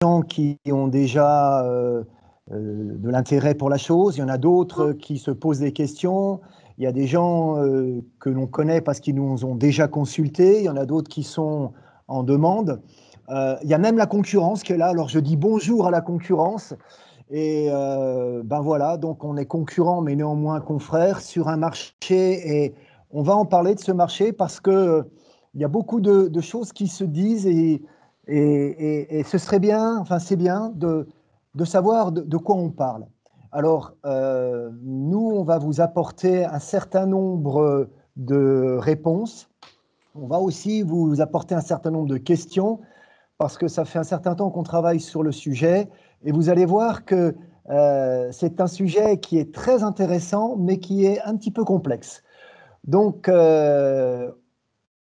gens qui ont déjà de l'intérêt pour la chose, il y en a d'autres qui se posent des questions, il y a des gens que l'on connaît parce qu'ils nous ont déjà consultés, il y en a d'autres qui sont en demande. Il y a même la concurrence qui est là, alors je dis bonjour à la concurrence, et ben voilà, donc on est concurrents mais néanmoins confrères sur un marché, et on va en parler de ce marché parce que il y a beaucoup de choses qui se disent, et ce serait bien, enfin c'est bien de savoir de quoi on parle. Alors, nous, on va vous apporter un certain nombre de réponses. On va aussi vous apporter un certain nombre de questions, parce que ça fait un certain temps qu'on travaille sur le sujet, et vous allez voir que c'est un sujet qui est très intéressant, mais qui est un petit peu complexe. Donc,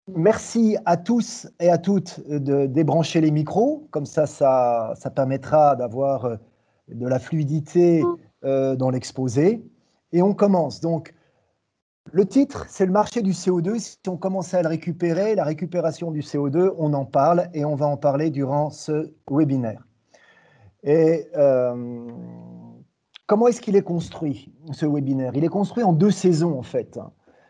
merci à tous et à toutes de débrancher les micros, comme ça permettra d'avoir de la fluidité dans l'exposé. Et on commence. Donc, le titre, c'est le marché du CO2. Si on commence à le récupérer, la récupération du CO2, on en parle, et on va en parler durant ce webinaire. Et comment est-ce qu'il est construit, ce webinaire? Il est construit en 2 saisons, en fait,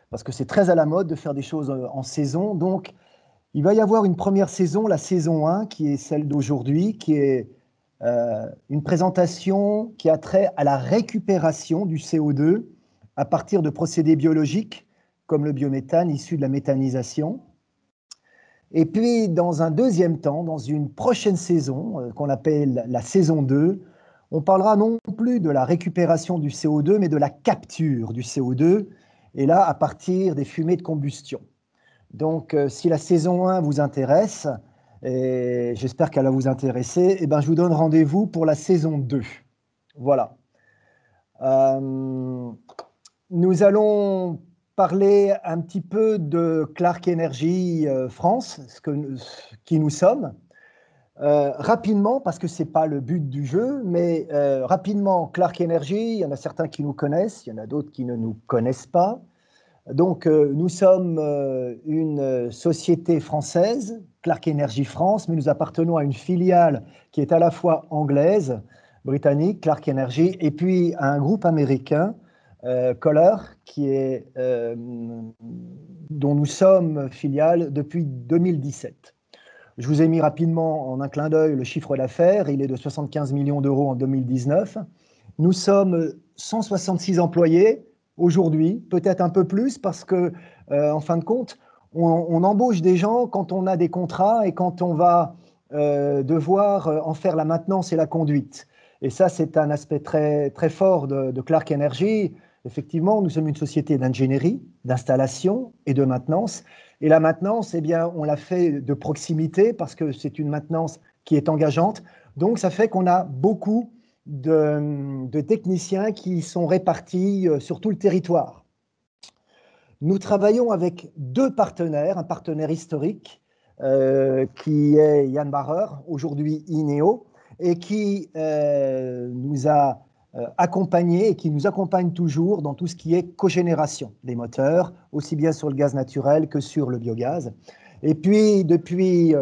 parce que c'est très à la mode de faire des choses en saison. Donc, il va y avoir une première saison, la saison 1, qui est celle d'aujourd'hui, qui est une présentation qui a trait à la récupération du CO2 à partir de procédés biologiques, comme le biométhane issu de la méthanisation. Et puis, dans un deuxième temps, dans une prochaine saison, qu'on appelle la saison 2, on parlera non plus de la récupération du CO2, mais de la capture du CO2, et là, à partir des fumées de combustion. Donc, si la saison 1 vous intéresse, et j'espère qu'elle va vous intéresser, eh ben, je vous donne rendez-vous pour la saison 2. Voilà. Nous allons parler un petit peu de Clark Energy France, qui nous sommes. Rapidement, parce que ce n'est pas le but du jeu, mais rapidement, Clark Energy, il y en a certains qui nous connaissent, il y en a d'autres qui ne nous connaissent pas. Donc, nous sommes une société française, Clark Energy France, mais nous appartenons à une filiale qui est à la fois anglaise, britannique, Clark Energy, et puis à un groupe américain, Kohler, dont nous sommes filiale depuis 2017. Je vous ai mis rapidement en un clin d'œil le chiffre d'affaires, il est de 75 millions d'euros en 2019. Nous sommes 166 employés aujourd'hui, peut-être un peu plus, parce que, en fin de compte, on embauche des gens quand on a des contrats et quand on va devoir en faire la maintenance et la conduite. Et ça, c'est un aspect très, très fort de Clark Energy. Effectivement, nous sommes une société d'ingénierie, d'installation et de maintenance. Et la maintenance, eh bien, on la fait de proximité parce que c'est une maintenance qui est engageante. Donc, ça fait qu'on a beaucoup de techniciens qui sont répartis sur tout le territoire. Nous travaillons avec 2 partenaires, un partenaire historique qui est Yann Barrer, aujourd'hui INEO, et qui nous a accompagnés et qui nous accompagne toujours dans tout ce qui est cogénération des moteurs, aussi bien sur le gaz naturel que sur le biogaz. Et puis, depuis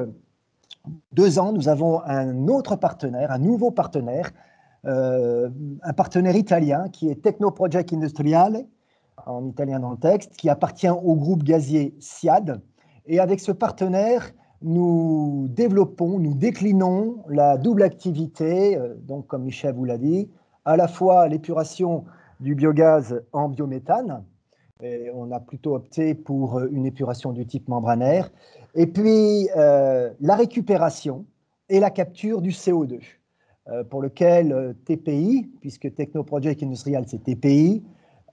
2 ans, nous avons un autre partenaire, un nouveau partenaire, un partenaire italien qui est Tecnoproject Industriale, en italien dans le texte, qui appartient au groupe gazier SIAD. Et avec ce partenaire, nous développons, nous déclinons la double activité, donc comme Michel vous l'a dit, à la fois l'épuration du biogaz en biométhane, et on a plutôt opté pour une épuration du type membranaire, et puis la récupération et la capture du CO2, pour lequel TPI, puisque Technoproject Industrial c'est TPI,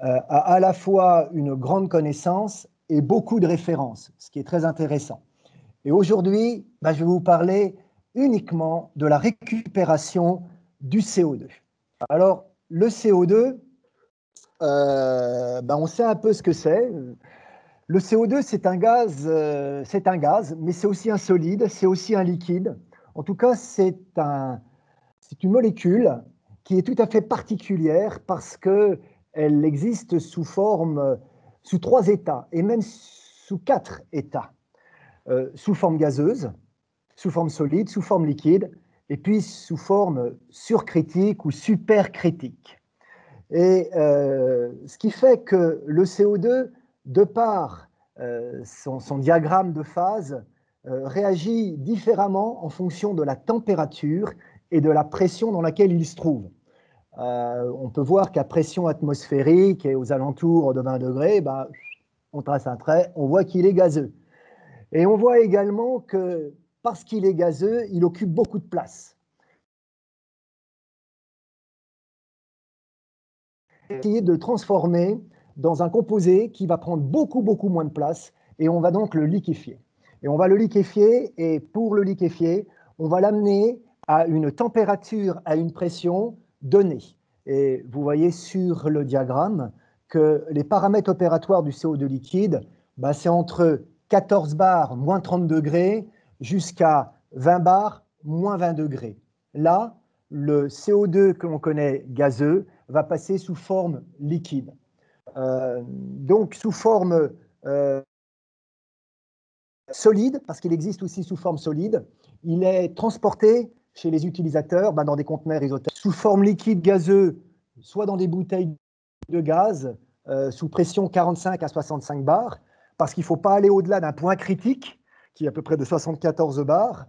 a à la fois une grande connaissance et beaucoup de références, ce qui est très intéressant. Et aujourd'hui, je vais vous parler uniquement de la récupération du CO2. Alors, le CO2, on sait un peu ce que c'est. Le CO2, c'est un gaz, mais c'est aussi un solide, c'est aussi un liquide. En tout cas, c'est une molécule qui est tout à fait particulière parce qu'elle existe sous 3 états, et même sous 4 états. Sous forme gazeuse, sous forme solide, sous forme liquide, et puis sous forme surcritique ou supercritique. Et ce qui fait que le CO2, de par son diagramme de phase, réagit différemment en fonction de la température et de la pression dans laquelle il se trouve. On peut voir qu'à pression atmosphérique et aux alentours de 20 degrés, ben, on trace un trait, on voit qu'il est gazeux. Et on voit également que parce qu'il est gazeux, il occupe beaucoup de place. Essayer de le transformer dans un composé qui va prendre beaucoup moins de place et on va donc le liquéfier. Et on va le liquéfier et pour le liquéfier, on va l'amener à une température, à une pression donnée. Et vous voyez sur le diagramme que les paramètres opératoires du CO2 liquide, ben c'est entre 14 bars, moins 30 degrés, jusqu'à 20 bars, moins 20 degrés. Là, le CO2 que l'on connaît gazeux va passer sous forme liquide. Donc sous forme solide, parce qu'il existe aussi sous forme solide, il est transporté chez les utilisateurs dans des conteneurs isothermes. Sous forme liquide gazeux, soit dans des bouteilles de gaz sous pression 45 à 65 bars, parce qu'il ne faut pas aller au-delà d'un point critique, qui est à peu près de 74 bars,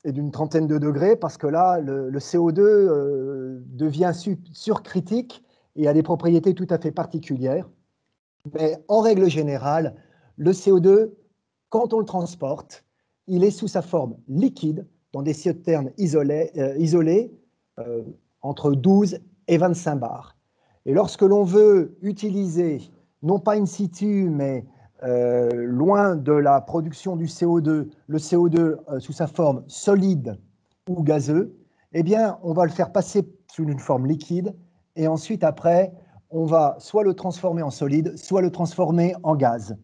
et d'une trentaine de degrés, parce que là, le CO2 devient surcritique et a des propriétés tout à fait particulières. Mais en règle générale, le CO2, quand on le transporte, il est sous sa forme liquide, dans des citernes isolées entre 12 et 25 bars. Et lorsque l'on veut utiliser, non pas in situ, mais loin de la production du CO2, le CO2 sous sa forme solide ou gazeux, eh bien, on va le faire passer sous une forme liquide et ensuite, après, on va soit le transformer en solide, soit le transformer en gaz.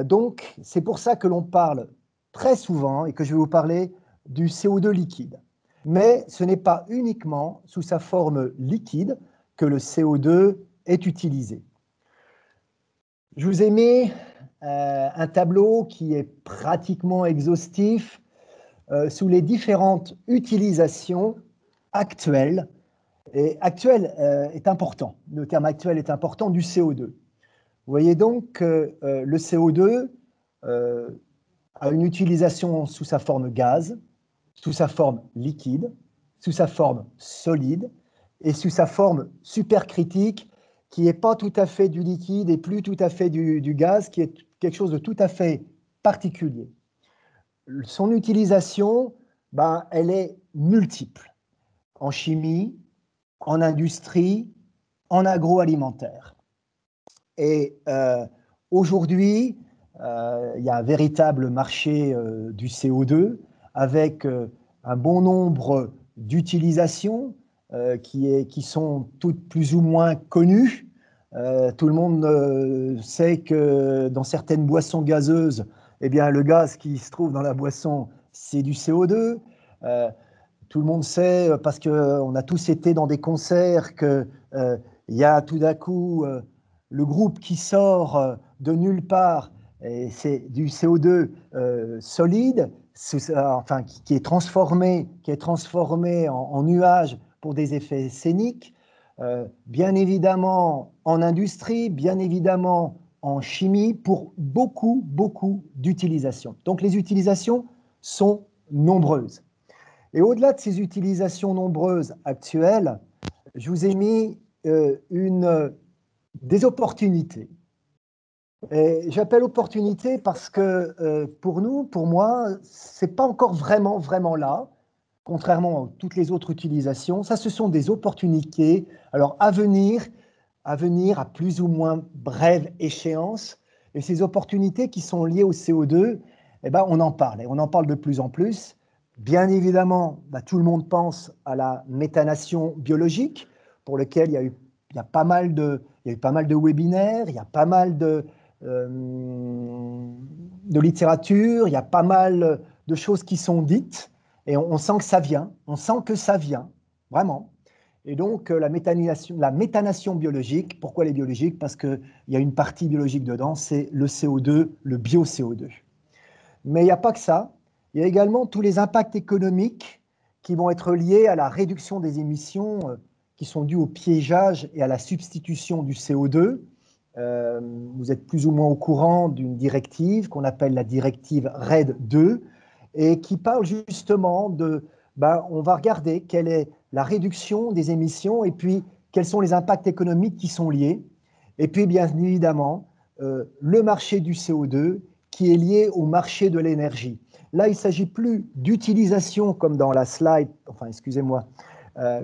Donc, c'est pour ça que l'on parle très souvent et que je vais vous parler du CO2 liquide. Mais ce n'est pas uniquement sous sa forme liquide que le CO2 est utilisé. Je vous ai mis un tableau qui est pratiquement exhaustif sous les différentes utilisations actuelles. Et actuel est important, le terme actuel est important du CO2. Vous voyez donc que le CO2 a une utilisation sous sa forme gaz, sous sa forme liquide, sous sa forme solide et sous sa forme supercritique qui n'est pas tout à fait du liquide et plus tout à fait du gaz, qui est quelque chose de tout à fait particulier. Son utilisation, ben, elle est multiple, en chimie, en industrie, en agroalimentaire. Et aujourd'hui, il y a un véritable marché du CO2 avec un bon nombre d'utilisations qui sont toutes plus ou moins connues. Tout le monde sait que dans certaines boissons gazeuses, eh bien, le gaz qui se trouve dans la boisson, c'est du CO2. Tout le monde sait, parce qu'on a tous été dans des concerts, qu'il y a tout d'un coup le groupe qui sort de nulle part, et c'est du CO2 solide, enfin, qui est transformé en nuage pour des effets scéniques, bien évidemment en industrie, bien évidemment en chimie, pour beaucoup d'utilisations. Donc les utilisations sont nombreuses. Et au-delà de ces utilisations nombreuses actuelles, je vous ai mis des opportunités. Et j'appelle opportunités parce que pour nous, pour moi, ce n'est pas encore vraiment là, contrairement à toutes les autres utilisations. Ça, ce sont des opportunités alors à venir à plus ou moins brève échéance. Et ces opportunités qui sont liées au CO2, eh ben, on en parle, et on en parle de plus en plus. Bien évidemment, tout le monde pense à la méthanation biologique, pour lequel il y a pas mal de webinaires, il y a pas mal de littérature, il y a pas mal de choses qui sont dites, et on sent que ça vient, vraiment. Et donc, la méthanation biologique, pourquoi elle est biologique? Parce qu'il y a une partie biologique dedans, c'est le CO2, le bio-CO2. Mais il n'y a pas que ça. Il y a également tous les impacts économiques qui vont être liées à la réduction des émissions qui sont dues au piégeage et à la substitution du CO2. Vous êtes plus ou moins au courant d'une directive qu'on appelle la directive RED II et qui parle justement de, on va regarder quelle est la réduction des émissions et puis quels sont les impacts économiques qui sont liés. Et puis, bien évidemment, le marché du CO2 qui est lié au marché de l'énergie. Là, il ne s'agit plus d'utilisation comme dans la slide, enfin, excusez-moi,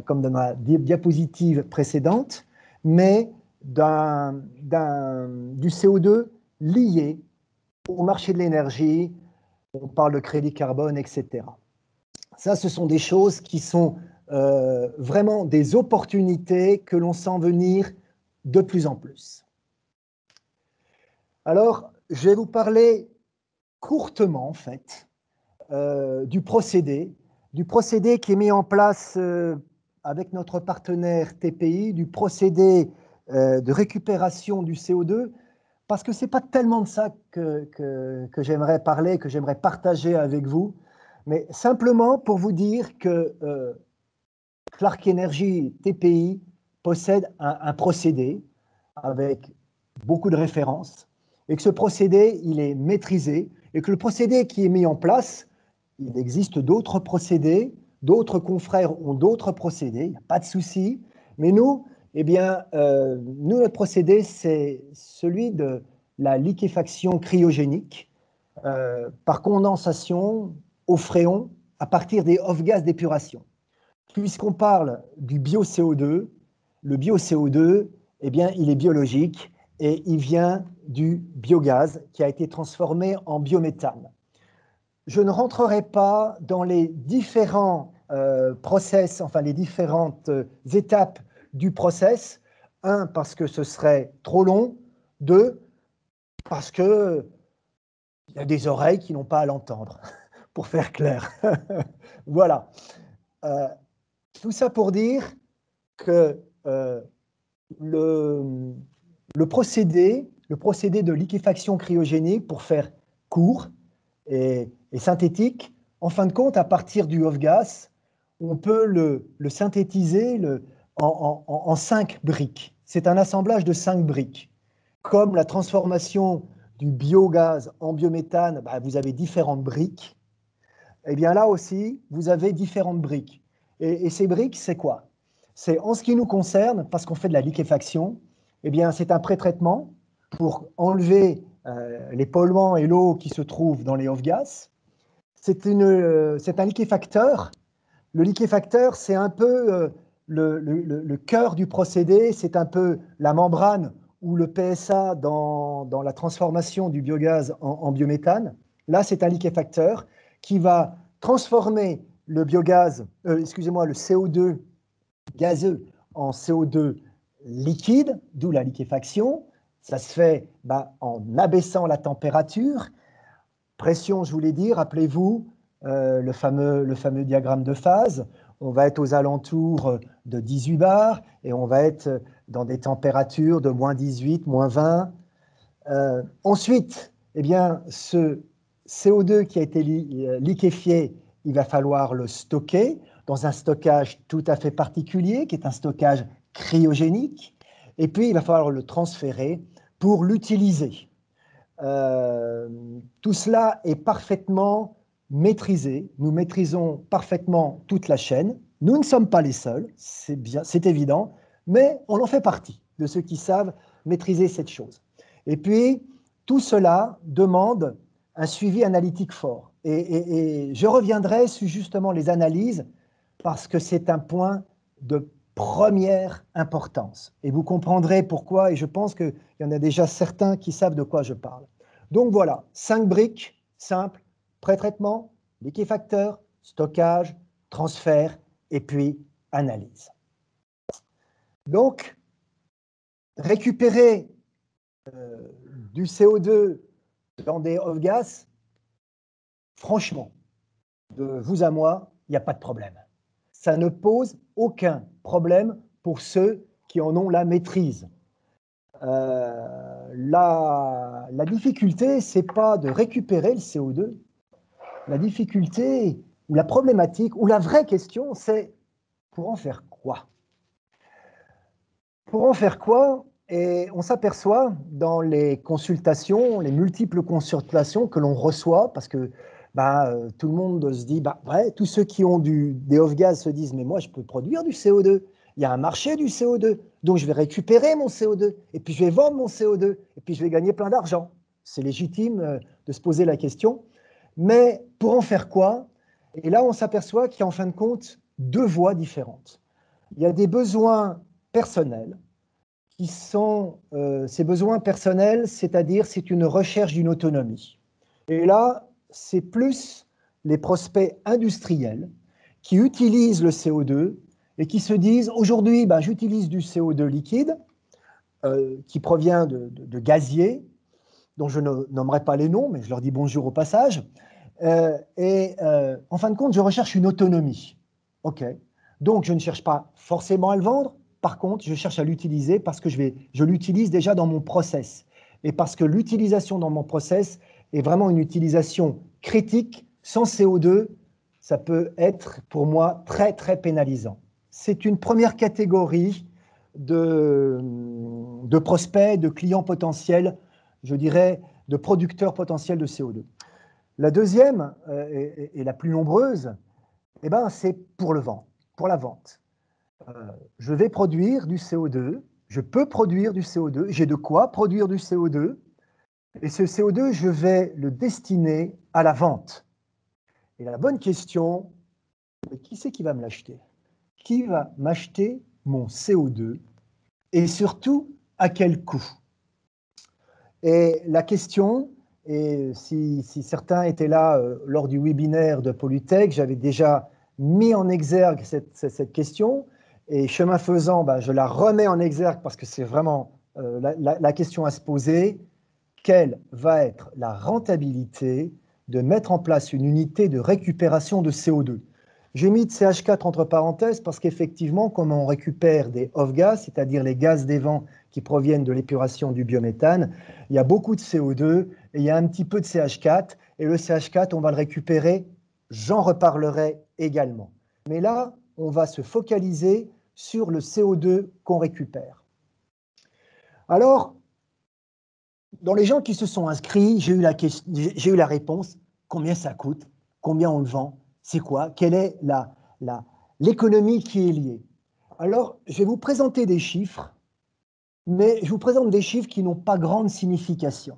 comme dans la diapositive précédente, mais du CO2 lié au marché de l'énergie. On parle de crédit carbone, etc. Ça, ce sont des choses qui sont vraiment des opportunités que l'on sent venir de plus en plus. Alors, je vais vous parler courtement, en fait, du procédé qui est mis en place avec notre partenaire TPI, du procédé de récupération du CO2, parce que ce n'est pas tellement de ça que j'aimerais parler, que j'aimerais partager avec vous, mais simplement pour vous dire que Clark Energy TPI possède un procédé avec beaucoup de références, et que ce procédé, il est maîtrisé, et que le procédé qui est mis en place, il existe d'autres procédés, d'autres confrères ont d'autres procédés, il n'y a pas de souci, mais nous, eh bien, nous, notre procédé, c'est celui de la liquéfaction cryogénique par condensation au fréon à partir des off-gas d'épuration. Puisqu'on parle du bio-CO2, le bio-CO2, eh bien, il est biologique et il vient du biogaz qui a été transformé en biométhane. Je ne rentrerai pas dans les différents process, enfin les différentes étapes du process. Un, parce que ce serait trop long. Deux, parce qu'il y a des oreilles qui n'ont pas à l'entendre, pour faire clair. Voilà. Tout ça pour dire que le procédé de liquéfaction cryogénique, pour faire court et synthétique, en fin de compte, à partir du off-gas, on peut le synthétiser en 5 briques. C'est un assemblage de 5 briques. Comme la transformation du biogaz en biométhane, vous avez différentes briques. Et bien là aussi, vous avez différentes briques. Et ces briques, c'est quoi? C'est en ce qui nous concerne, parce qu'on fait de la liquéfaction, eh bien c'est un pré-traitement pour enlever les polluants et l'eau qui se trouvent dans les off-gas. C'est un liquéfacteur. Le liquéfacteur, c'est un peu le cœur du procédé, c'est un peu la membrane ou le PSA dans la transformation du biogaz en biométhane. Là, c'est un liquéfacteur qui va transformer le biogaz, le CO2 gazeux en CO2 liquide, d'où la liquéfaction. Ça se fait en abaissant la température. Pression, je vous l'ai dit, rappelez-vous le fameux diagramme de phase. On va être aux alentours de 18 bars et on va être dans des températures de moins 18, moins 20. Ensuite, eh bien, ce CO2 qui a été liquéfié, il va falloir le stocker dans un stockage tout à fait particulier, qui est un stockage cryogénique, et puis il va falloir le transférer pour l'utiliser. Tout cela est parfaitement maîtrisé. Nous maîtrisons parfaitement toute la chaîne. Nous ne sommes pas les seuls, c'est évident, mais on en fait partie de ceux qui savent maîtriser cette chose. Et puis, tout cela demande un suivi analytique fort. Et je reviendrai sur justement les analyses parce que c'est un point de première importance. Et vous comprendrez pourquoi, et je pense qu'il y en a déjà certains qui savent de quoi je parle. Donc voilà, 5 briques simples, pré-traitement, liquéfacteur, stockage, transfert et puis analyse. Donc, récupérer du CO2 dans des off-gas, franchement, de vous à moi, il n'y a pas de problème. Ça ne pose aucun problème pour ceux qui en ont la maîtrise. La difficulté, ce n'est pas de récupérer le CO2. La difficulté, ou la problématique, ou la vraie question, c'est pour en faire quoi? Pour en faire quoi? Et on s'aperçoit dans les consultations, les multiples consultations que l'on reçoit, parce que tout le monde se dit, ouais, tous ceux qui ont des off-gaz se disent, mais moi je peux produire du CO2, il y a un marché du CO2, donc je vais récupérer mon CO2, et puis je vais vendre mon CO2, et puis je vais gagner plein d'argent. C'est légitime de se poser la question, mais pour en faire quoi? Et là on s'aperçoit qu'il y a en fin de compte deux voies différentes. Il y a des besoins personnels, qui sont ces besoins personnels, c'est-à-dire c'est une recherche d'une autonomie. Et là, c'est plus les prospects industriels qui utilisent le CO2 et qui se disent, aujourd'hui, j'utilise du CO2 liquide qui provient de gaziers, dont je ne nommerai pas les noms, mais je leur dis bonjour au passage. En fin de compte, je recherche une autonomie. OK. Donc, je ne cherche pas forcément à le vendre. Par contre, je cherche à l'utiliser parce que je l'utilise déjà dans mon process. Et parce que l'utilisation dans mon process est vraiment une utilisation critique. Sans CO2, ça peut être pour moi très, très pénalisant. C'est une première catégorie de prospects, de clients potentiels, je dirais, de producteurs potentiels de CO2. La deuxième, et la plus nombreuse, c'est pour la vente. Je vais produire du CO2, je peux produire du CO2, j'ai de quoi produire du CO2, et ce CO2, je vais le destiner à la vente. Et la bonne question, qui c'est qui va me l'acheter? Qui va m'acheter mon CO2? Et surtout, à quel coût? Et la question, et si certains étaient là lors du webinaire de Polytech, j'avais déjà mis en exergue cette question, et chemin faisant, je la remets en exergue parce que c'est vraiment la question à se poser. Quelle va être la rentabilité de mettre en place une unité de récupération de CO2? J'ai mis de CH4 entre parenthèses parce qu'effectivement, comme on récupère des off-gas, c'est-à-dire les gaz des vents qui proviennent de l'épuration du biométhane, il y a beaucoup de CO2 et il y a un petit peu de CH4. Et le CH4, on va le récupérer, j'en reparlerai également. Mais là, on va se focaliser sur le CO2 qu'on récupère. Alors, dans les gens qui se sont inscrits, j'ai eu la réponse, combien ça coûte, combien on le vend, c'est quoi, quelle est l'économie qui est liée. Alors, je vais vous présenter des chiffres, mais je vous présente des chiffres qui n'ont pas grande signification.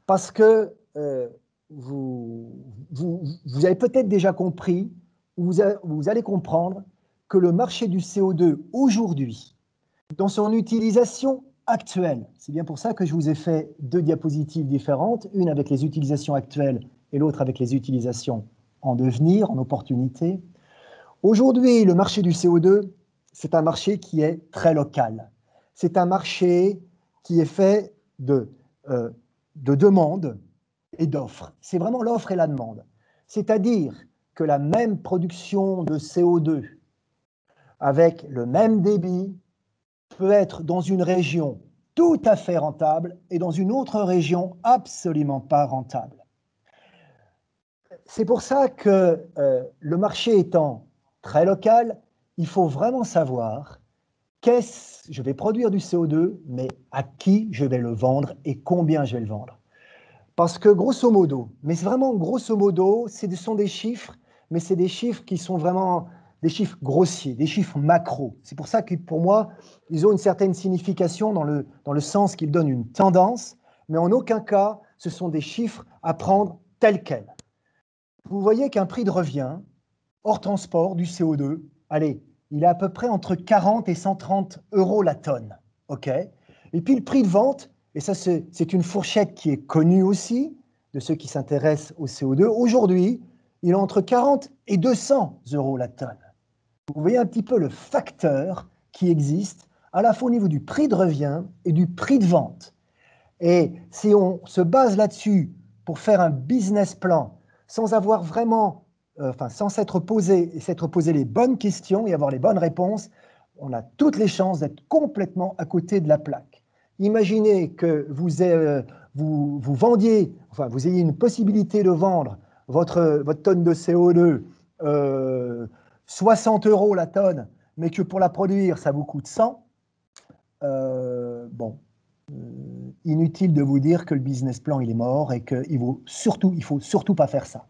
Parce que vous avez peut-être déjà compris, ou vous allez comprendre, que le marché du CO2 aujourd'hui, dans son utilisation actuelle, c'est bien pour ça que je vous ai fait deux diapositives différentes, une avec les utilisations actuelles et l'autre avec les utilisations en devenir, en opportunité. Aujourd'hui, le marché du CO2, c'est un marché qui est très local. C'est un marché qui est fait de demande et d'offres. C'est vraiment l'offre et la demande. C'est-à-dire que la même production de CO2 avec le même débit peut être dans une région tout à fait rentable et dans une autre région absolument pas rentable. C'est pour ça que le marché étant très local, il faut vraiment savoir je vais produire du CO2, mais à qui je vais le vendre et combien je vais le vendre. Parce que grosso modo, mais vraiment grosso modo, ce sont des chiffres, mais c'est des chiffres qui sont vraiment des chiffres grossiers, des chiffres macro. C'est pour ça que pour moi, ils ont une certaine signification dans le sens qu'ils donnent une tendance, mais en aucun cas, ce sont des chiffres à prendre tels quels. Vous voyez qu'un prix de revient, hors transport, du CO2, allez, il est à peu près entre 40 et 130 € la tonne. Okay. Et puis le prix de vente, et ça c'est une fourchette qui est connue aussi, de ceux qui s'intéressent au CO2, aujourd'hui, il est entre 40 et 200 € la tonne. Vous voyez un petit peu le facteur qui existe, à la fois au niveau du prix de revient et du prix de vente. Et si on se base là-dessus pour faire un business plan, sans avoir vraiment, sans s'être posé les bonnes questions et avoir les bonnes réponses, on a toutes les chances d'être complètement à côté de la plaque. Imaginez que vous ayez une possibilité de vendre votre tonne de CO2 60 € la tonne, mais que pour la produire, ça vous coûte 100, bon, inutile de vous dire que le business plan, il est mort et qu'il faut surtout pas faire ça.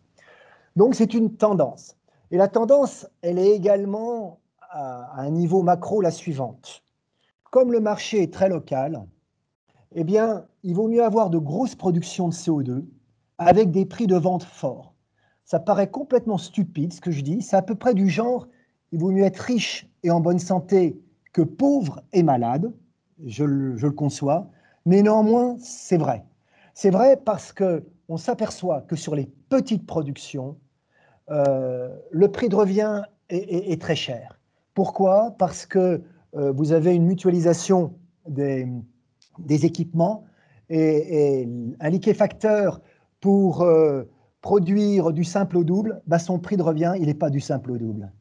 Donc, c'est une tendance. Et la tendance, elle est également à un niveau macro la suivante. Comme le marché est très local, eh bien, il vaut mieux avoir de grosses productions de CO2 avec des prix de vente forts. Ça paraît complètement stupide ce que je dis, c'est à peu près du genre, il vaut mieux être riche et en bonne santé que pauvre et malade, je le conçois, mais néanmoins, c'est vrai. C'est vrai parce qu'on s'aperçoit que sur les petites productions, le prix de revient est très cher. Pourquoi? Parce que vous avez une mutualisation des équipements et un liquéfacteur pour produire du simple au double, bah, son prix de revient, il n'est pas du simple au double.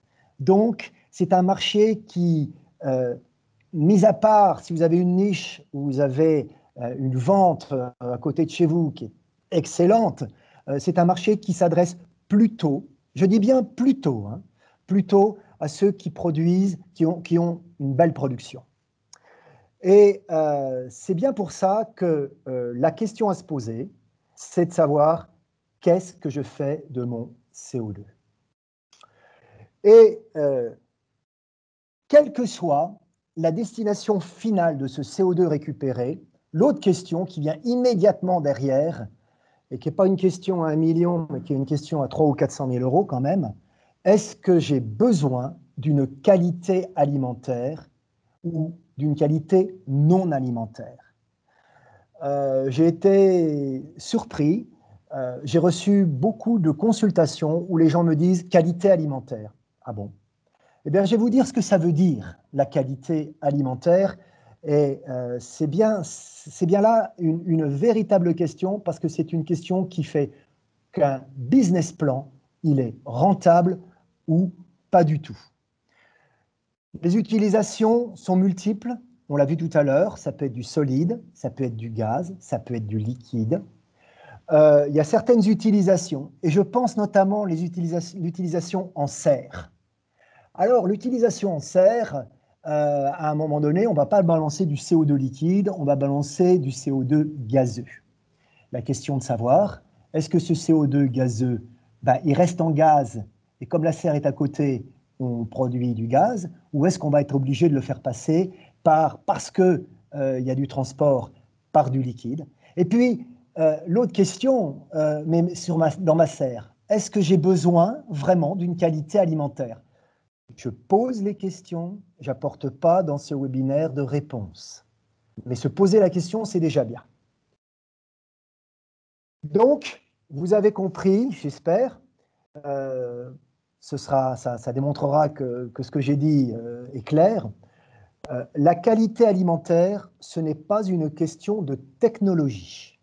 Donc, c'est un marché qui, mis à part si vous avez une niche où vous avez une vente à côté de chez vous qui est excellente, c'est un marché qui s'adresse plutôt, je dis bien plutôt, hein, plutôt à ceux qui produisent, qui ont une belle production. Et c'est bien pour ça que la question à se poser, c'est de savoir qu'est-ce que je fais de mon CO2. Et quelle que soit la destination finale de ce CO2 récupéré, l'autre question qui vient immédiatement derrière, et qui n'est pas une question à 1 million, mais qui est une question à 300 ou 400 000 € quand même, est-ce que j'ai besoin d'une qualité alimentaire ou d'une qualité non alimentaire? J'ai été surpris, j'ai reçu beaucoup de consultations où les gens me disent « qualité alimentaire ». Ah bon? Eh bien, je vais vous dire ce que ça veut dire, la qualité alimentaire. Et c'est bien là une véritable question, parce que c'est une question qui fait qu'un business plan, il est rentable ou pas du tout. Les utilisations sont multiples, on l'a vu tout à l'heure, ça peut être du solide, ça peut être du gaz, ça peut être du liquide. Il y a certaines utilisations, et je pense notamment l'utilisation en serre. Alors, l'utilisation en serre, à un moment donné, on ne va pas balancer du CO2 liquide, on va balancer du CO2 gazeux. La question de savoir, est-ce que ce CO2 gazeux, ben, il reste en gaz, et comme la serre est à côté, on produit du gaz, ou est-ce qu'on va être obligé de le faire passer parce qu'il y a du transport par du liquide? Et puis, l'autre question, mais dans ma serre, est-ce que j'ai besoin vraiment d'une qualité alimentaire? Je pose les questions, je n'apporte pas dans ce webinaire de réponse. Mais se poser la question, c'est déjà bien. Donc, vous avez compris, j'espère, ça démontrera que ce que j'ai dit est clair. La qualité alimentaire, ce n'est pas une question de technologie.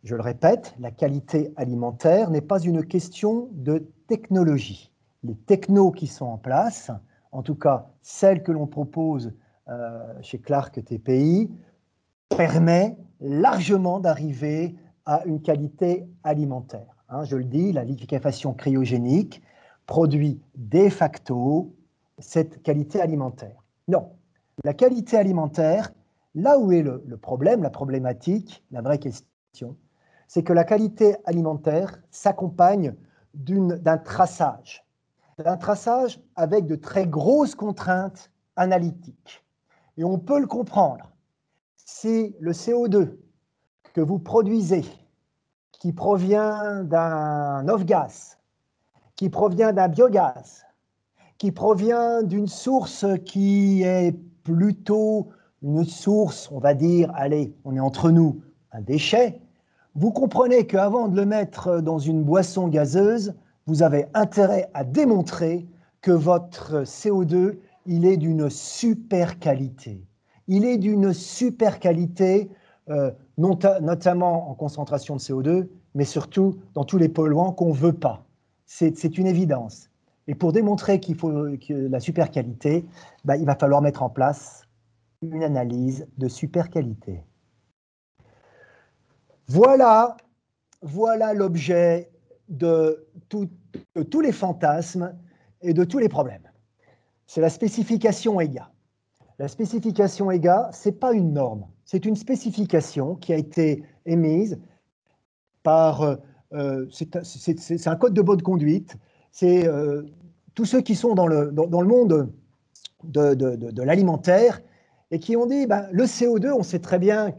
Je le répète, la qualité alimentaire n'est pas une question de technologie. Les technos qui sont en place, en tout cas celles que l'on propose chez Clark TPI, permet largement d'arriver à une qualité alimentaire. Hein, je le dis, la liquéfaction cryogénique produit de facto cette qualité alimentaire. Non, la qualité alimentaire, là où est le problème, la problématique, la vraie question, c'est que la qualité alimentaire s'accompagne d'un traçage avec de très grosses contraintes analytiques. Et on peut le comprendre. Si le CO2 que vous produisez, qui provient d'un off-gas, qui provient d'un biogaz, qui provient d'une source qui est plutôt une source, on va dire, allez, on est entre nous, un déchet, vous comprenez qu'avant de le mettre dans une boisson gazeuse, vous avez intérêt à démontrer que votre CO2, il est d'une super qualité. Il est d'une super qualité, notamment en concentration de CO2, mais surtout dans tous les polluants qu'on ne veut pas. C'est une évidence. Et pour démontrer qu'il faut la super qualité, ben, il va falloir mettre en place une analyse de super qualité. Voilà l'objet de tous les fantasmes et de tous les problèmes. C'est la spécification EGA. La spécification EGA, ce n'est pas une norme, c'est une spécification qui a été émise par... c'est un code de bonne conduite, c'est tous ceux qui sont dans le monde de l'alimentaire et qui ont dit, ben, le CO2, on sait très bien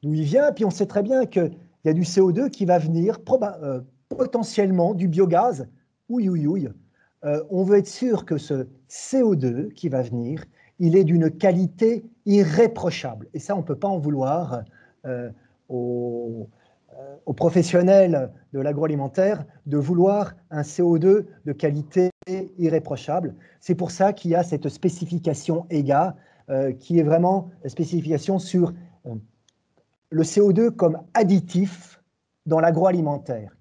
d'où il vient, puis on sait très bien qu'il y a du CO2 qui va venir, potentiellement du biogaz, ouïe. On veut être sûr que ce CO2 qui va venir, il est d'une qualité irréprochable. Et ça, on ne peut pas en vouloir aux professionnels de l'agroalimentaire de vouloir un CO2 de qualité irréprochable. C'est pour ça qu'il y a cette spécification EGA, qui est vraiment la spécification sur le CO2 comme additif dans l'agroalimentaire.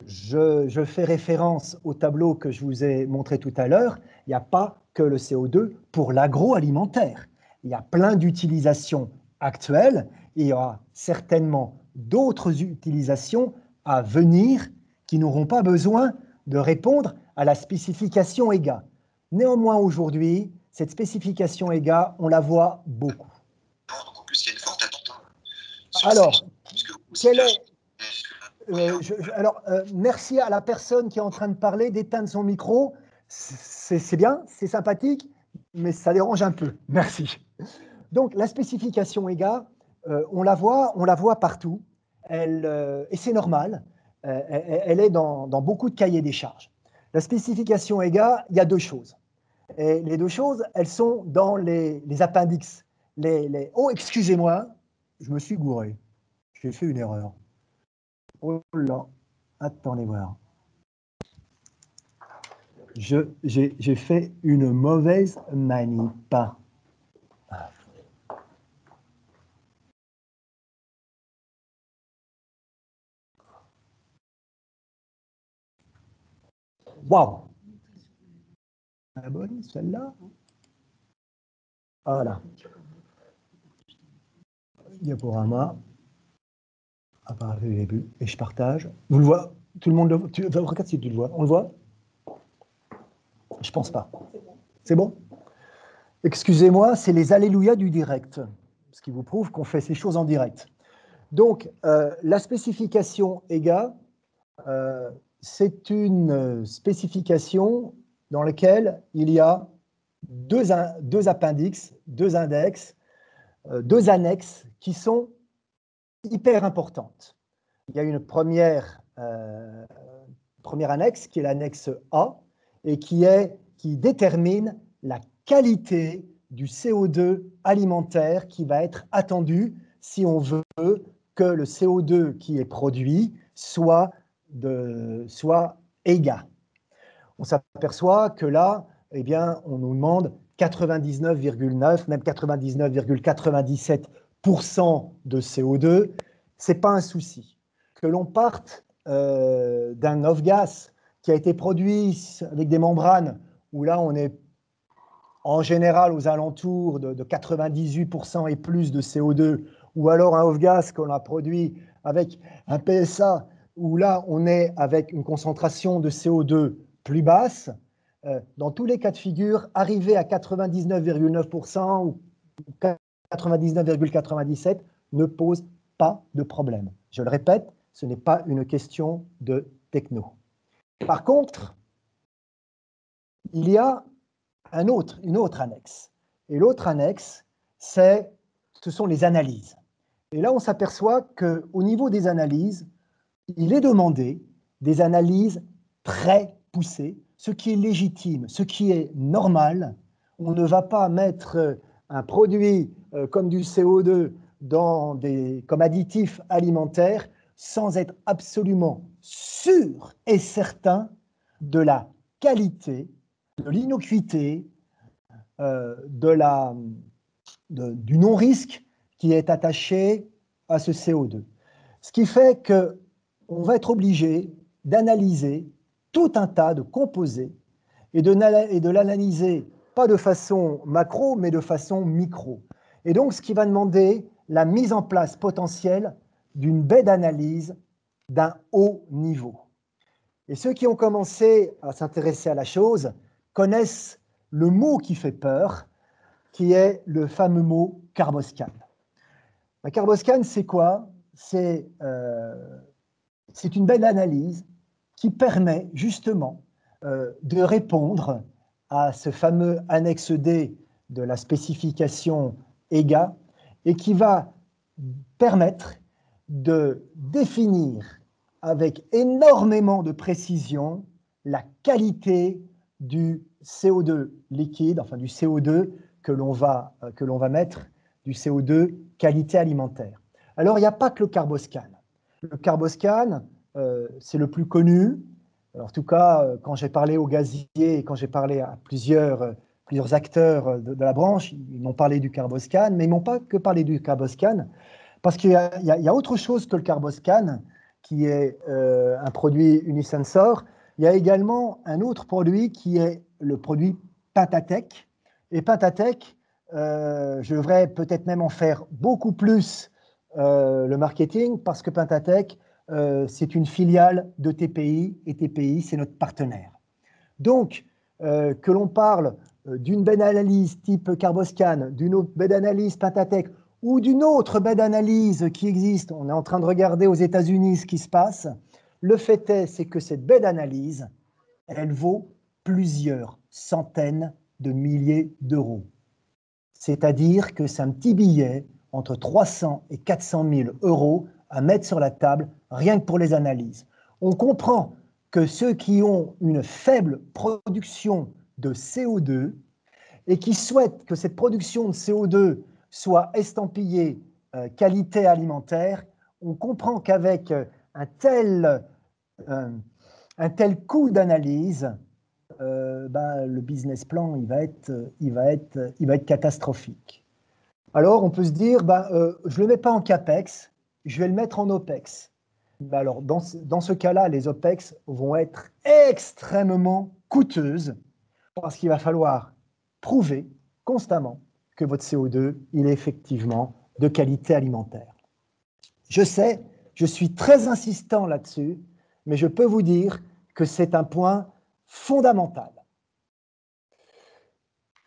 Je fais référence au tableau que je vous ai montré tout à l'heure. Il n'y a pas que le CO2 pour l'agroalimentaire. Il y a plein d'utilisations actuelles et il y aura certainement d'autres utilisations à venir qui n'auront pas besoin de répondre à la spécification EGA. Néanmoins, aujourd'hui, cette spécification EGA, on la voit beaucoup. En plus, il y a une forte attente. Alors, quelle est... merci à la personne qui est en train de parler d'éteindre son micro. C'est bien, c'est sympathique, mais ça dérange un peu. Merci. Donc, la spécification EGA, on la voit partout, et c'est normal. Elle est dans beaucoup de cahiers des charges. La spécification EGA, il y a deux choses. Et les deux choses, elles sont dans les appendices. Oh, excusez-moi, je me suis gouré. J'ai fait une erreur. Oh là, attendez voir. J'ai fait une mauvaise manip. Waouh! La bonne, celle-là? Voilà. Diaporama. Apparaît au début. Et je partage. Vous le voyez? Tout le monde le voit? Regarde si tu le vois. On le voit? Je pense pas. C'est bon? Excusez-moi, c'est les alléluia du direct, ce qui vous prouve qu'on fait ces choses en direct. Donc, la spécification EGA, c'est une spécification dans laquelle il y a deux appendices, deux index, deux annexes qui sont hyper importantes. Il y a une première annexe qui est l'annexe A et qui détermine la qualité du CO2 alimentaire qui va être attendu si on veut que le CO2 qui est produit soit EGA. On s'aperçoit que là, eh bien, on nous demande 99,9, même 99,97% de CO2. Ce n'est pas un souci. Que l'on parte d'un off-gas qui a été produit avec des membranes, où là, on est en général aux alentours de 98% et plus de CO2, ou alors un off-gas qu'on a produit avec un PSA, où là, on est avec une concentration de CO2 plus basse. Dans tous les cas de figure, arriver à 99,9% ou 99,97% ne pose pas de problème. Je le répète, ce n'est pas une question de techno. Par contre, il y a une autre annexe. Et l'autre annexe, ce sont les analyses. Et là, on s'aperçoit qu'au niveau des analyses, il est demandé des analyses très poussées, ce qui est légitime, ce qui est normal. On ne va pas mettre un produit comme du CO2 comme additif alimentaire sans être absolument sûr et certain de la qualité, de l'innocuité, du non-risque qui est attaché à ce CO2. Ce qui fait qu'on va être obligé d'analyser tout un tas de composés et de l'analyser pas de façon macro, mais de façon micro. Et donc, ce qui va demander la mise en place potentielle d'une baie d'analyse d'un haut niveau. Et ceux qui ont commencé à s'intéresser à la chose connaissent le mot qui fait peur, qui est le fameux mot carboscan. La carboscan, c'est quoi? C'est une belle analyse qui permet justement de répondre à ce fameux annexe D de la spécification EGA et qui va permettre de définir avec énormément de précision la qualité du CO2 liquide, enfin du CO2 que l'on va mettre, du CO2 qualité alimentaire. Alors, il n'y a pas que le carboscan. Le carboscan, c'est le plus connu. Alors, en tout cas, quand j'ai parlé aux gaziers et quand j'ai parlé à plusieurs acteurs de la branche, ils m'ont parlé du carboscan, mais ils n'ont pas que parlé du carboscan, parce qu'il y a autre chose que le carboscan, qui est un produit Unisensor. Il y a également un autre produit qui est le produit Pentatec. Et Pentatec, je devrais peut-être même en faire beaucoup plus le marketing, parce que Pentatec, c'est une filiale de TPI, et TPI, c'est notre partenaire. Donc, que l'on parle d'une baie d'analyse type Carboscan, d'une autre baie d'analyse Pentatec, ou d'une autre baie d'analyse qui existe, on est en train de regarder aux États-Unis ce qui se passe, le fait est, c'est que cette baie d'analyse, elle vaut plusieurs centaines de milliers d'euros. C'est-à-dire que c'est un petit billet entre 300 et 400 000 euros à mettre sur la table, rien que pour les analyses. On comprend que ceux qui ont une faible production de CO2 et qui souhaitent que cette production de CO2 soit estampillée qualité alimentaire, on comprend qu'avec un tel coût d'analyse, le business plan il va être catastrophique. Alors on peut se dire, je ne le mets pas en CAPEX, je vais le mettre en OPEX. Alors dans ce cas-là, les OPEX vont être extrêmement coûteuses parce qu'il va falloir prouver constamment que votre CO2 il est effectivement de qualité alimentaire. Je sais, je suis très insistant là-dessus, mais je peux vous dire que c'est un point fondamental.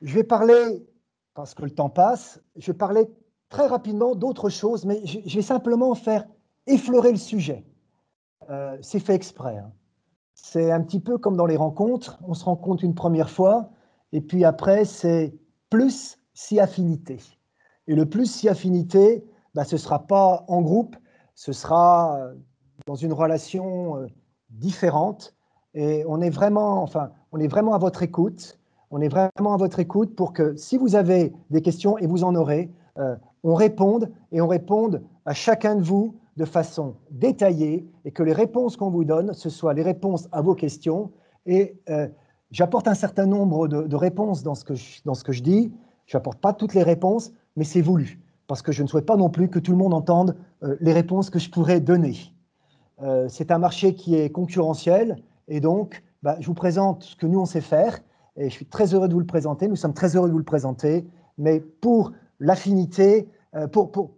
Je vais parler, parce que le temps passe, je vais parler très rapidement d'autres choses, mais je vais simplement faire effleurer le sujet. C'est fait exprès. Hein. C'est un petit peu comme dans les rencontres, on se rencontre une première fois, et puis après, c'est plus si affinité. Et le plus si affinité, ce ne sera pas en groupe, ce sera dans une relation différente, et on est vraiment à votre écoute. On est vraiment à votre écoute pour que, si vous avez des questions, et vous en aurez, on réponde à chacun de vous de façon détaillée et que les réponses qu'on vous donne, ce soient les réponses à vos questions. Et j'apporte un certain nombre de réponses dans ce que je dis. Je n'apporte pas toutes les réponses, mais c'est voulu, parce que je ne souhaite pas non plus que tout le monde entende les réponses que je pourrais donner. C'est un marché qui est concurrentiel, et donc je vous présente ce que nous, on sait faire, et je suis très heureux de vous le présenter, nous sommes très heureux de vous le présenter, mais pour l'affinité, pour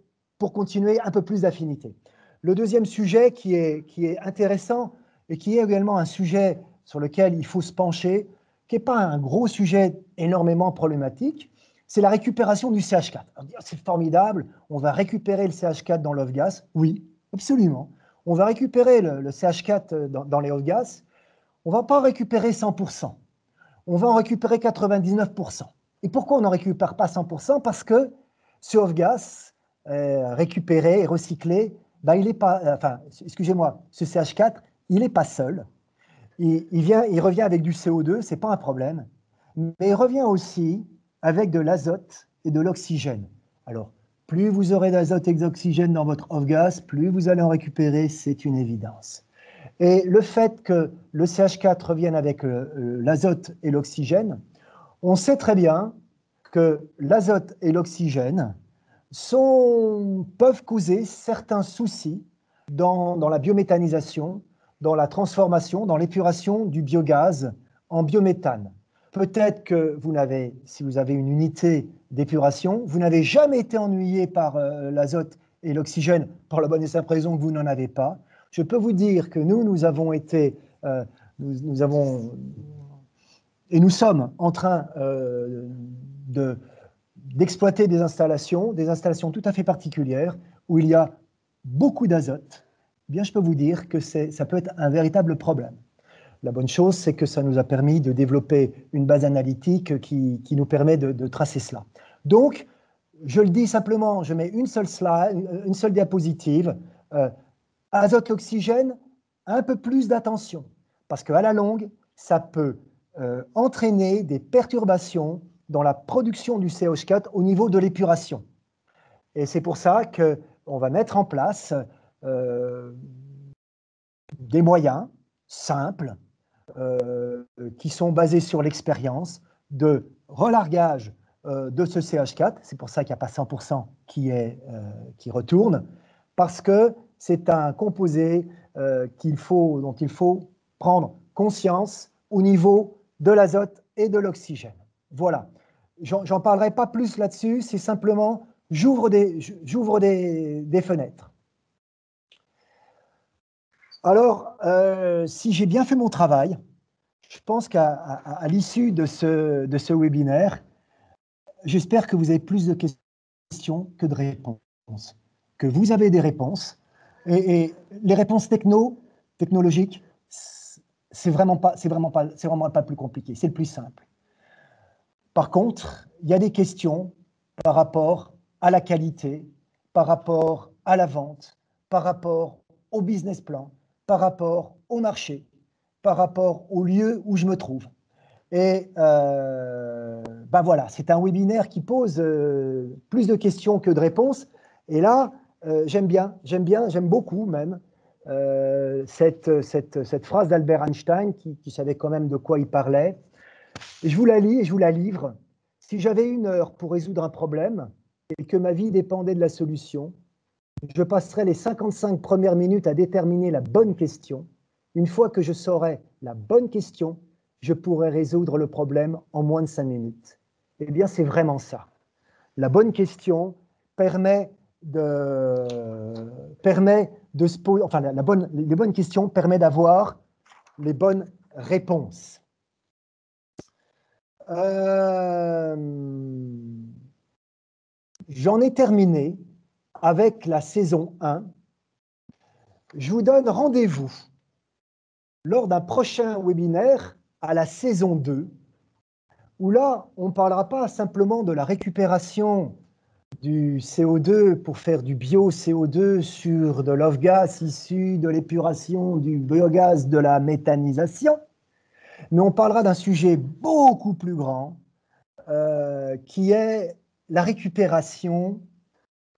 continuer un peu plus d'affinité. Le deuxième sujet qui est intéressant, et qui est également un sujet sur lequel il faut se pencher, qui n'est pas un gros sujet énormément problématique, c'est la récupération du CH4. C'est formidable, on va récupérer le CH4 dans l'off-gas. Oui, absolument. On va récupérer le CH4 dans les off-gas. On ne va pas en récupérer 100%. On va en récupérer 99%. Et pourquoi on n'en récupère pas 100%? Parce que ce off-gas récupéré et recyclé, il est pas, excusez-moi, ce CH4, il n'est pas seul. Il revient avec du CO2, ce n'est pas un problème, mais il revient aussi avec de l'azote et de l'oxygène. Alors, plus vous aurez d'azote et d'oxygène dans votre off-gas, plus vous allez en récupérer, c'est une évidence. Et le fait que le CH4 revienne avec l'azote et l'oxygène, on sait très bien que l'azote et l'oxygène peuvent causer certains soucis dans la biométhanisation, dans la transformation, dans l'épuration du biogaz en biométhane. Peut-être que si vous avez une unité d'épuration, vous n'avez jamais été ennuyé par l'azote et l'oxygène, pour la bonne et simple raison que vous n'en avez pas. Je peux vous dire que nous avons été nous avons, et nous sommes en train d'exploiter des installations tout à fait particulières, où il y a beaucoup d'azote. Eh bien, je peux vous dire que ça peut être un véritable problème. La bonne chose, c'est que ça nous a permis de développer une base analytique qui nous permet de tracer cela. Donc, je le dis simplement, je mets une seule slide, une seule diapositive. Azote, oxygène, un peu plus d'attention, parce qu'à la longue, ça peut entraîner des perturbations dans la production du CH4 au niveau de l'épuration. Et c'est pour ça qu'on va mettre en place des moyens simples qui sont basés sur l'expérience de relargage de ce CH4. C'est pour ça qu'il n'y a pas 100% qui retourne, parce que c'est un composé dont il faut prendre conscience au niveau de l'azote et de l'oxygène. Voilà. J'en parlerai pas plus là-dessus, c'est simplement j'ouvre des fenêtres. Alors, si j'ai bien fait mon travail, je pense qu'à l'issue de ce webinaire, j'espère que vous avez plus de questions que de réponses, que vous avez des réponses. Et les réponses technologiques, c'est vraiment pas plus compliqué, c'est le plus simple. Par contre, il y a des questions par rapport à la qualité, par rapport à la vente, par rapport au business plan, par rapport au marché, par rapport au lieu où je me trouve. Et ben voilà, c'est un webinaire qui pose plus de questions que de réponses. Et là, j'aime beaucoup même cette phrase d'Albert Einstein qui savait quand même de quoi il parlait. Et je vous la lis et je vous la livre. Si j'avais 1 heure pour résoudre un problème et que ma vie dépendait de la solution, je passerais les 55 premières minutes à déterminer la bonne question. Une fois que je saurais la bonne question, je pourrais résoudre le problème en moins de 5 minutes. Eh bien, c'est vraiment ça. La bonne question permet les bonnes questions permettent d'avoir les bonnes réponses. J'en ai terminé avec la saison 1. Je vous donne rendez-vous lors d'un prochain webinaire à la saison 2, où là, on ne parlera pas simplement de la récupération du CO2 pour faire du bio-CO2 sur de l'off-gas issu de l'épuration du biogaz de la méthanisation, mais on parlera d'un sujet beaucoup plus grand qui est la récupération,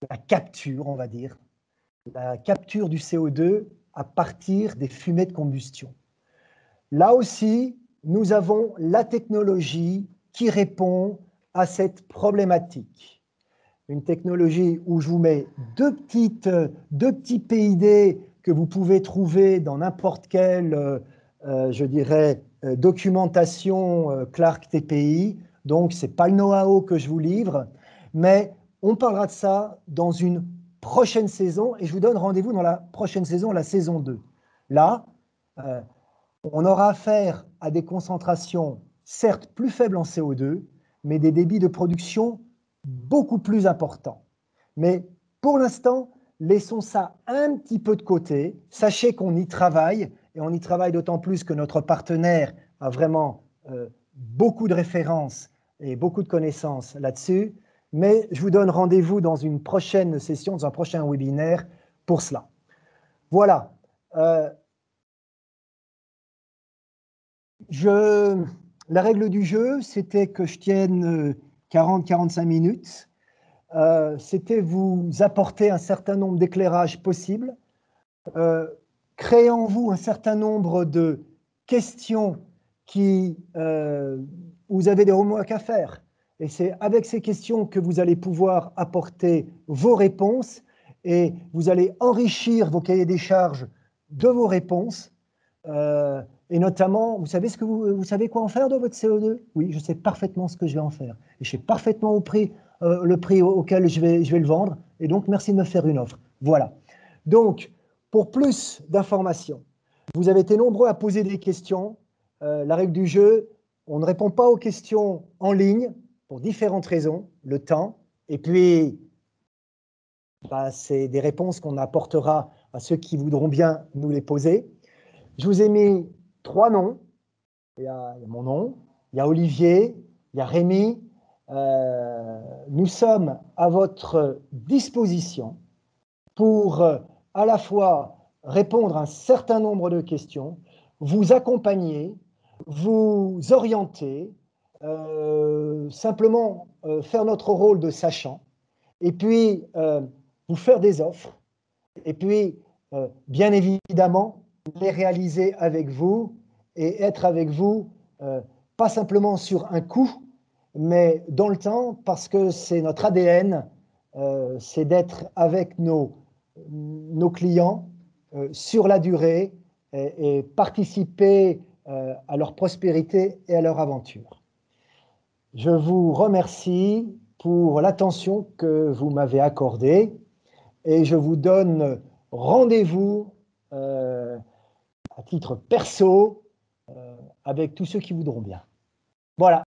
la capture, on va dire, la capture du CO2 à partir des fumées de combustion. Là aussi, nous avons la technologie qui répond à cette problématique. Une technologie où je vous mets deux petits PID que vous pouvez trouver dans n'importe quelle, je dirais, documentation Clark TPI. Donc, ce n'est pas le know-how que je vous livre, mais on parlera de ça dans une prochaine saison et je vous donne rendez-vous dans la prochaine saison, la saison 2. Là, on aura affaire à des concentrations certes plus faibles en CO2, mais des débits de production beaucoup plus importants. Mais pour l'instant, laissons ça un petit peu de côté. Sachez qu'on y travaille, et on y travaille d'autant plus que notre partenaire a vraiment beaucoup de références et beaucoup de connaissances là-dessus. Mais je vous donne rendez-vous dans une prochaine session, dans un prochain webinaire pour cela. Voilà. La règle du jeu, c'était que je tienne 40-45 minutes. C'était vous apporter un certain nombre d'éclairages possibles, créer en vous un certain nombre de questions où vous avez des homework à faire. Et c'est avec ces questions que vous allez pouvoir apporter vos réponses et vous allez enrichir vos cahiers des charges de vos réponses. Et notamment, vous savez quoi en faire de votre CO2? Oui, je sais parfaitement ce que je vais en faire. Et je sais parfaitement le prix auquel je vais le vendre. Et donc, merci de me faire une offre. Voilà. Donc, pour plus d'informations, Vous avez été nombreux à poser des questions. La règle du jeu, on ne répond pas aux questions en ligne pour différentes raisons, le temps, et puis c'est des réponses qu'on apportera à ceux qui voudront bien nous les poser. Je vous ai mis 3 noms. Il y a mon nom, il y a Olivier, il y a Rémi. Nous sommes à votre disposition pour à la fois répondre à un certain nombre de questions, vous accompagner, vous orienter, simplement faire notre rôle de sachant, et puis vous faire des offres, et puis bien évidemment les réaliser avec vous et être avec vous, pas simplement sur un coup, mais dans le temps, parce que c'est notre ADN, c'est d'être avec nos clients sur la durée et participer à leur prospérité et à leur aventure. Je vous remercie pour l'attention que vous m'avez accordée et je vous donne rendez-vous à titre perso avec tous ceux qui voudront bien. Voilà.